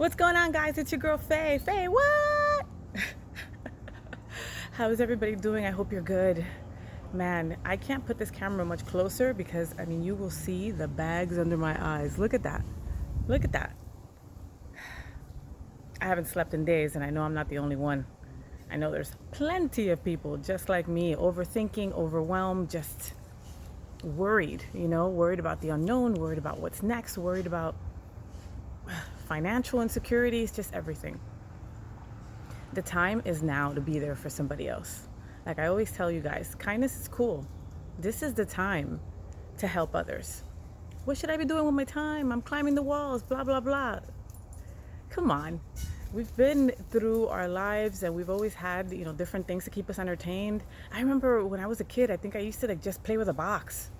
What's going on, guys? It's your girl Faye. Faye, what? How is everybody doing? I hope you're good. Man, I can't put this camera much closer because, I mean, you will see the bags under my eyes. Look at that. Look at that. I haven't slept in days, and I know I'm not the only one. I know there's plenty of people just like me, overthinking, overwhelmed, just worried, worried about the unknown, worried about what's next, worried about financial insecurities, just everything. The time is now to be there for somebody else. Like I always tell you guys, kindness is cool. This is the time to help others. What should I be doing with my time? I'm climbing the walls, blah, blah, blah. Come on. We've been through our lives and we've always had, different things to keep us entertained. I remember when I was a kid, I think I used to just play with a box.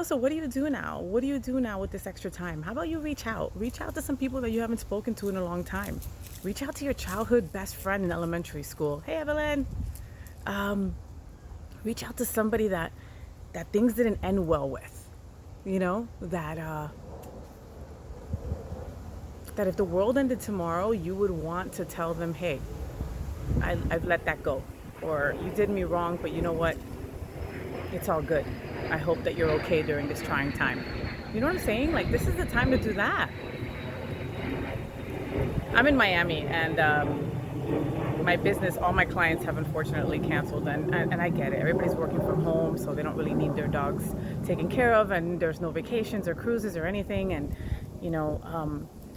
So what do you do now? What do you do now with this extra time? How about you reach out? Reach out to some people that you haven't spoken to in a long time. Reach out to your childhood best friend in elementary school. Hey, Evelyn. Reach out to somebody that things didn't end well with. That if the world ended tomorrow, you would want to tell them, hey, I've let that go. Or you did me wrong, but you know what? It's all good. I hope that you're okay during this trying time. You know what I'm saying? Like, this is the time to do that. I'm in Miami, and my business, all my clients have unfortunately canceled, and I get it. Everybody's working from home, so they don't really need their dogs taken care of, and there's no vacations or cruises or anything, and,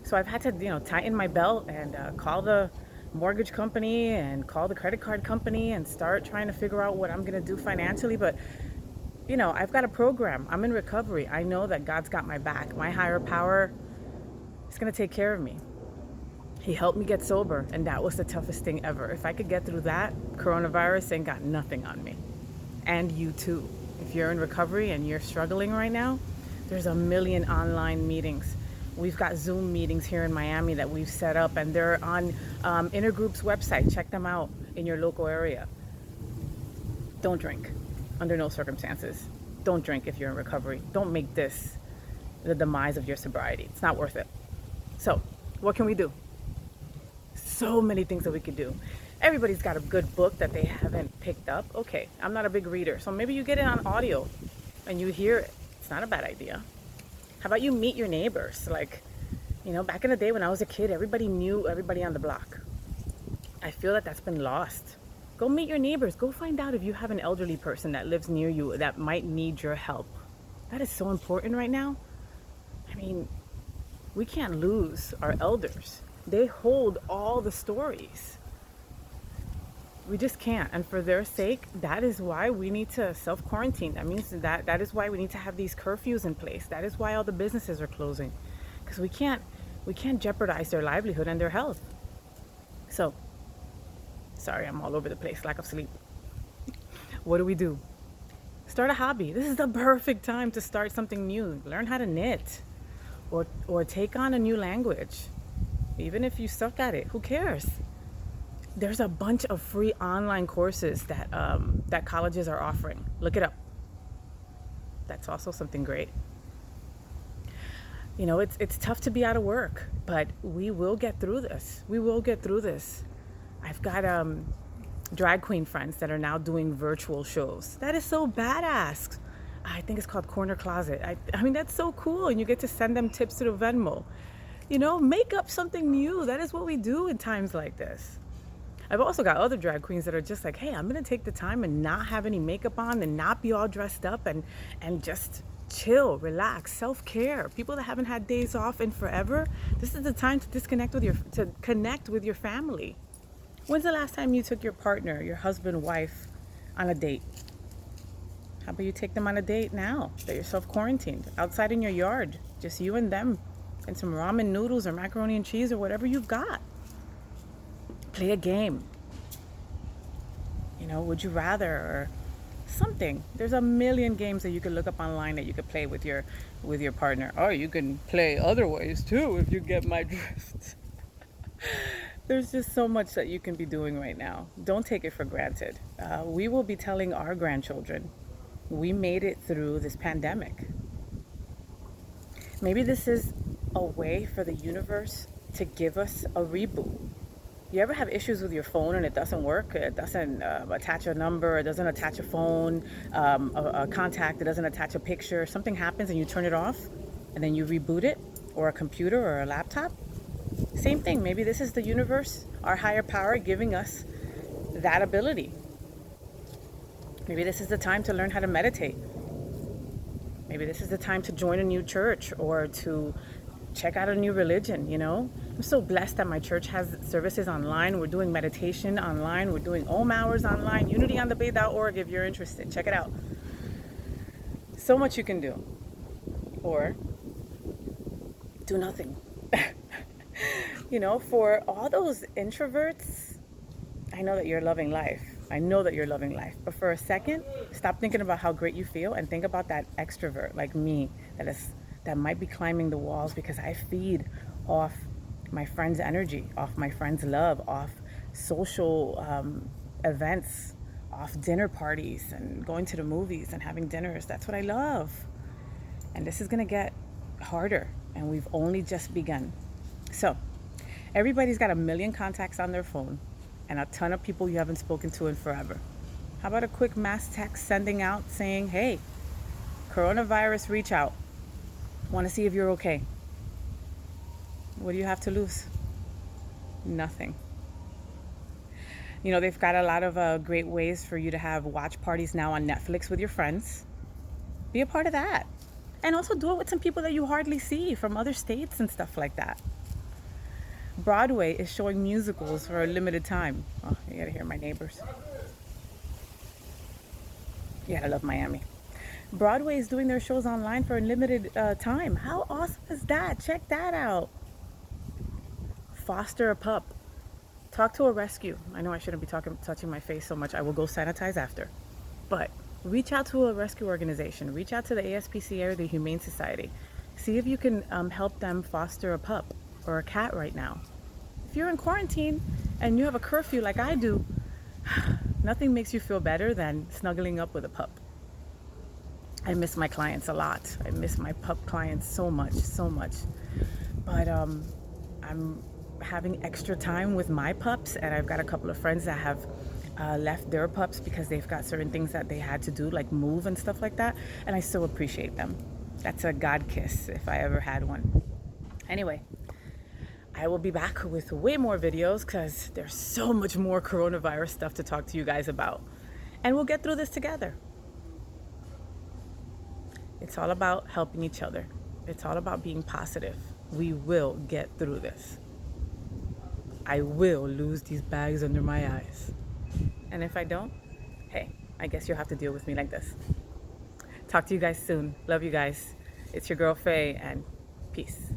so I've had to, tighten my belt and call the mortgage company and call the credit card company and start trying to figure out what I'm going to do financially. But I've got a program. I'm in recovery. I know that God's got my back. My higher power is going to take care of me. He helped me get sober, and that was the toughest thing ever. If I could get through that, coronavirus ain't got nothing on me. And you too. If you're in recovery and you're struggling right now, there's a million online meetings. We've got Zoom meetings here in Miami that we've set up, and they're on Intergroup's website. Check them out in your local area. Don't drink. Under no circumstances. Don't drink if you're in recovery. Don't make this the demise of your sobriety. It's not worth it. So, what can we do? So many things that we could do. Everybody's got a good book that they haven't picked up. Okay, I'm not a big reader, so maybe you get it on audio and you hear it. It's not a bad idea. How about you meet your neighbors? Like, back in the day when I was a kid, everybody knew everybody on the block. I feel that that's been lost. Go meet your neighbors. Go find out if you have an elderly person that lives near you that might need your help. That is so important right now. I mean, we can't lose our elders. They hold all the stories. We just can't. And for their sake, that is why we need to self-quarantine. That means that is why we need to have these curfews in place. That is why all the businesses are closing. Because we can't jeopardize their livelihood and their health. So, sorry, I'm all over the place, lack of sleep. What do? Start a hobby. This is the perfect time to start something new. Learn how to knit or take on a new language. Even if you suck at it, who cares? There's a bunch of free online courses that colleges are offering. Look it up. That's also something great. It's tough to be out of work, but we will get through this. We will get through this. I've got drag queen friends that are now doing virtual shows. That is so badass. I think it's called Corner Closet. I mean, that's so cool. And you get to send them tips to the Venmo. Make up something new. That is what we do in times like this. I've also got other drag queens that are just like, hey, I'm going to take the time and not have any makeup on and not be all dressed up and just chill, relax, self-care. People that haven't had days off in forever, this is the time to connect with your family. When's the last time you took your partner, your husband, wife, on a date? How about you take them on a date now that you're self-quarantined, outside in your yard, just you and them, and some ramen noodles or macaroni and cheese or whatever you've got. Play a game. Would you rather or something. There's a million games that you can look up online that you could play with your partner. Or you can play other ways too, if you get my drift. There's just so much that you can be doing right now. Don't take it for granted. We will be telling our grandchildren, we made it through this pandemic. Maybe this is a way for the universe to give us a reboot. You ever have issues with your phone and it doesn't work? It doesn't attach a number, it doesn't attach a phone, a contact, it doesn't attach a picture. Something happens and you turn it off and then you reboot it, or a computer or a laptop. Same thing. Maybe this is the universe, our higher power, giving us that ability. Maybe this is the time to learn how to meditate. Maybe this is the time to join a new church or to check out a new religion, you know? I'm so blessed that my church has services online. We're doing meditation online. We're doing Om hours online. UnityOnTheBay.org if you're interested. Check it out. So much you can do. Or do nothing. You know, for all those introverts, I know that you're loving life. I know that you're loving life. But for a second, stop thinking about how great you feel and think about that extrovert like me that might be climbing the walls, because I feed off my friends' energy, off my friends' love, off social events, off dinner parties and going to the movies and having dinners. That's what I love. And this is going to get harder, and we've only just begun. So everybody's got a million contacts on their phone and a ton of people you haven't spoken to in forever. How about a quick mass text sending out saying, hey, coronavirus, reach out. Want to see if you're okay. What do you have to lose? Nothing. You know, they've got a lot of great ways for you to have watch parties now on Netflix with your friends. Be a part of that. And also do it with some people that you hardly see from other states and stuff like that. Broadway is showing musicals for a limited time. Oh, you gotta hear my neighbors. Yeah, I love Miami. Broadway is doing their shows online for a limited time. How awesome is that? Check that out. Foster a pup. Talk to a rescue. I know I shouldn't be touching my face so much. I will go sanitize after. But reach out to a rescue organization. Reach out to the ASPCA or the Humane Society. See if you can help them foster a pup or a cat right now. If you're in quarantine and you have a curfew like I do, nothing makes you feel better than snuggling up with a pup. I miss my clients a lot. I miss my pup clients so much, so much. But I'm having extra time with my pups, and I've got a couple of friends that have left their pups because they've got certain things that they had to do, like move and stuff like that, and I still appreciate them. That's a God kiss if I ever had one. Anyway, I will be back with way more videos because there's so much more coronavirus stuff to talk to you guys about, and we'll get through this together. It's all about helping each other. It's all about being positive. We will get through this. I will lose these bags under my eyes. And if I don't, hey, I guess you'll have to deal with me like this. Talk to you guys soon. Love you guys. It's your girl Faye, and peace.